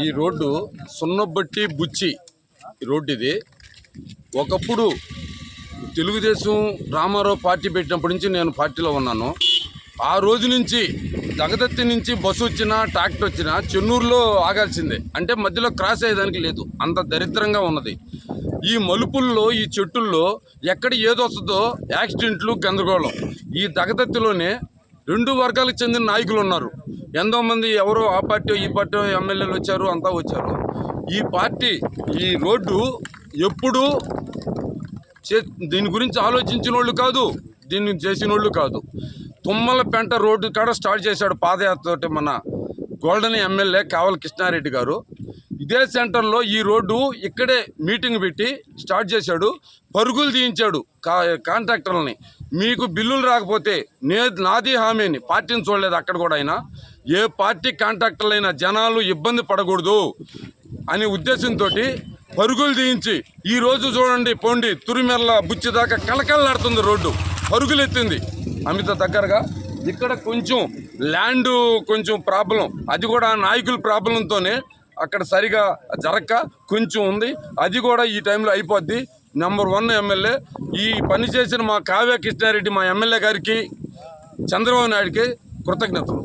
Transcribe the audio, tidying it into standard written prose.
ఈ రోడ్డు సున్నబట్టి బుచ్చి రోడ్డు ఇది. ఒకప్పుడు తెలుగుదేశం రామారావు పార్టీ పెట్టినప్పటి నుంచి నేను పార్టీలో ఉన్నాను. ఆ రోజు నుంచి దగదత్తి నుంచి బస్సు వచ్చినా ట్రాక్టర్ వచ్చినా చెన్నూరులో ఆగాల్సిందే, అంటే మధ్యలో క్రాస్ అయ్యేదానికి లేదు, అంత దరిద్రంగా ఉన్నది. ఈ మలుపుల్లో ఈ చెట్టుల్లో ఎక్కడ ఏదొస్తుందో యాక్సిడెంట్లు గందరగోళం. ఈ దగదత్తిలోనే రెండు వర్గాలకు చెందిన నాయకులు ఉన్నారు. ఎంతోమంది ఎవరో ఆ పార్టీ ఈ పార్టీ ఎమ్మెల్యేలు వచ్చారు, అంతా వచ్చారు. ఈ పార్టీ ఈ రోడ్డు ఎప్పుడు దీని గురించి ఆలోచించిన వాళ్ళు కాదు, దీన్ని చేసిన వాళ్ళు కాదు. తుమ్మలపెంట రోడ్డు కాడ స్టార్ట్ చేశాడు పాదయాత్ర మన గోల్డెన్ ఎమ్మెల్యే కావల కృష్ణారెడ్డి గారు. ఇదే సెంటర్లో ఈ రోడ్డు ఇక్కడే మీటింగ్ పెట్టి స్టార్ట్ చేశాడు. పరుగులు తీయించాడు కాంట్రాక్టర్లని. మీకు బిల్లులు రాకపోతే నాది హామీని, పార్టీని చూడలేదు అక్కడ కూడా. అయినా ఏ పార్టీ కాంట్రాక్టర్లైనా జనాలు ఇబ్బంది పడకూడదు అనే ఉద్దేశంతో పరుగులు తీయించి ఈరోజు చూడండి, పోండి తురిమెర్ల బుచ్చి దాకా కలకలలాడుతుంది రోడ్డు, పరుగులు ఎత్తింది అమిత దగ్గరగా. ఇక్కడ కొంచెం ల్యాండ్ కొంచెం ప్రాబ్లం, అది కూడా నాయకుల ప్రాబ్లంతోనే అక్కడ సరిగా జరగక కొంచెం ఉంది. అది కూడా ఈ టైంలో అయిపోద్ది. నెంబర్ 1 ఎమ్మెల్యే ఈ పని చేసిన మా కావ్య కృష్ణారెడ్డి మా ఎమ్మెల్యే గారికి, చంద్రబాబు నాయుడికి కృతజ్ఞతలు.